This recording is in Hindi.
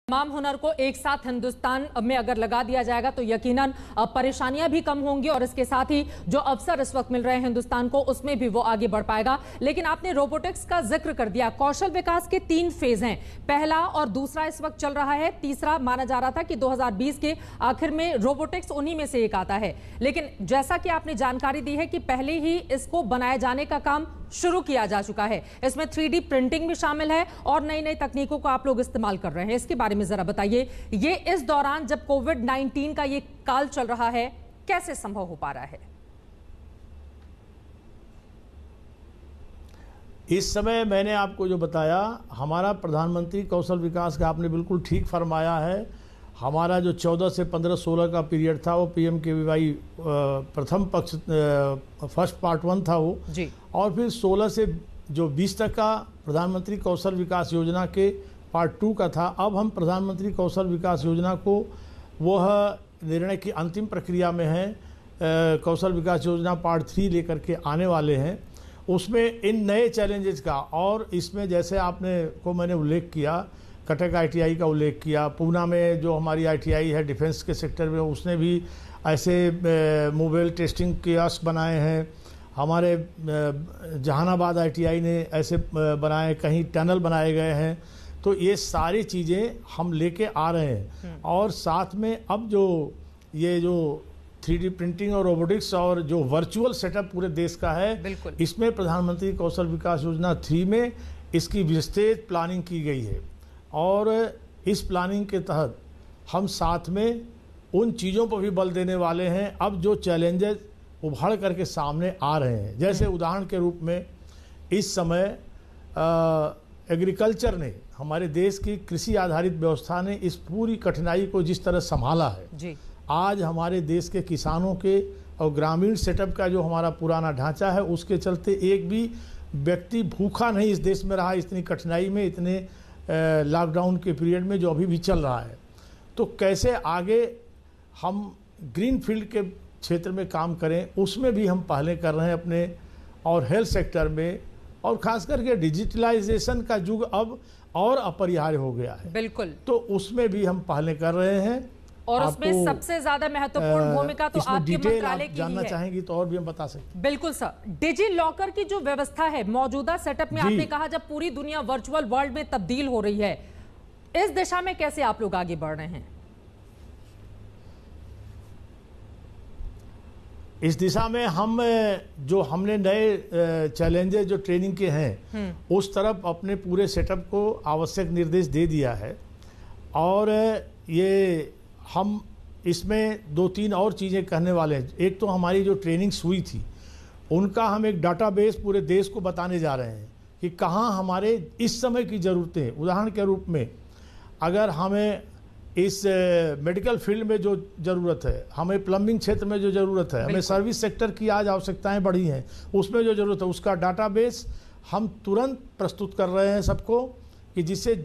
तमाम हुनर को एक साथ हिंदुस्तान में अगर लगा दिया जाएगा तो यकीनन परेशानियां भी कम होंगी और इसके साथ ही जो अवसर इस वक्त मिल रहे हैं हिंदुस्तान को उसमें भी वो आगे बढ़ पाएगा। लेकिन आपने रोबोटिक्स का जिक्र कर दिया। कौशल विकास के 3 फेज हैं, पहला और दूसरा इस वक्त चल रहा है, तीसरा माना जा रहा था कि 2020 के आखिर में रोबोटिक्स उन्हीं में से एक आता है। लेकिन जैसा कि आपने जानकारी दी है कि पहले ही इसको बनाए जाने का काम शुरू किया जा चुका है। इसमें 3D प्रिंटिंग भी शामिल है और नई नई तकनीकों को आप लोग इस्तेमाल कर रहे हैं। इसके बारे में जरा बताइए, ये इस दौरान जब कोविड-19 का ये काल चल रहा है कैसे संभव हो पा रहा है? इस समय मैंने आपको जो बताया, हमारा प्रधानमंत्री कौशल विकास का आपने बिल्कुल ठीक फरमाया है। हमारा जो 14 से 15-16 का पीरियड था वो PMKVY प्रथम पक्ष फर्स्ट पार्ट 1 था वो जी। और फिर 16 से जो 20 तक का प्रधानमंत्री कौशल विकास योजना के पार्ट 2 का था। अब हम प्रधानमंत्री कौशल विकास योजना को वह निर्णय की अंतिम प्रक्रिया में है। कौशल विकास योजना पार्ट 3 लेकर के आने वाले हैं। उसमें इन नए चैलेंजेस का और इसमें जैसे आपने को मैंने उल्लेख किया, कटक ITI का उल्लेख किया, पूना में जो हमारी ITI है डिफेंस के सेक्टर में, उसने भी ऐसे मोबाइल टेस्टिंग कियोस्क बनाए हैं। हमारे जहानाबाद ITI ने ऐसे बनाए, कहीं टनल बनाए गए हैं। तो ये सारी चीज़ें हम लेके आ रहे हैं और साथ में अब ये जो 3D प्रिंटिंग और रोबोटिक्स और जो वर्चुअल सेटअप पूरे देश का है, इसमें प्रधानमंत्री कौशल विकास योजना 3 में इसकी विस्तृत प्लानिंग की गई है और इस प्लानिंग के तहत हम साथ में उन चीज़ों पर भी बल देने वाले हैं। अब जो चैलेंजेस उभर करके सामने आ रहे हैं, जैसे उदाहरण के रूप में इस समय एग्रीकल्चर ने, हमारे देश की कृषि आधारित व्यवस्था ने इस पूरी कठिनाई को जिस तरह संभाला है जी। आज हमारे देश के किसानों के और ग्रामीण सेटअप का जो हमारा पुराना ढांचा है, उसके चलते एक भी व्यक्ति भूखा नहीं इस देश में रहा, इतनी कठिनाई में, इतने लॉकडाउन के पीरियड में जो अभी भी चल रहा है। तो कैसे आगे हम ग्रीन फील्ड के क्षेत्र में काम करें, उसमें भी हम पहले कर रहे हैं अपने, और हेल्थ सेक्टर में, और खास करके डिजिटलाइजेशन का युग अब और अपरिहार्य हो गया है। बिल्कुल, तो उसमें भी हम पहले कर रहे हैं। और उसमें सबसे ज्यादा महत्वपूर्ण भूमिका तो आपके मंत्रालय की जानना है। चाहेंगी तो और भी हम बता सकते हैं। बिल्कुल सर, डिजी लॉकर की जो व्यवस्था है मौजूदा सेटअप में, आपने कहा जब पूरी दुनिया वर्चुअल वर्ल्ड में तब्दील हो रही है, इस दिशा में कैसे आप लोग आगे बढ़ रहे हैं? इस दिशा में हम जो हमने नए चैलेंजेस जो ट्रेनिंग के हैं उस तरफ अपने पूरे सेटअप को आवश्यक निर्देश दे दिया है। और ये हम इसमें 2-3 और चीज़ें कहने वाले हैं। एक तो हमारी जो ट्रेनिंग्स हुई थी उनका हम एक डाटाबेस पूरे देश को बताने जा रहे हैं कि कहाँ हमारे इस समय की ज़रूरतें। उदाहरण के रूप में अगर हमें इस मेडिकल फील्ड में जो ज़रूरत है, हमें प्लम्बिंग क्षेत्र में जो ज़रूरत है, हमें सर्विस सेक्टर की आज आवश्यकताएं बढ़ी हैं, उसमें जो ज़रूरत है उसका डाटाबेस हम तुरंत प्रस्तुत कर रहे हैं सबको, कि जिससे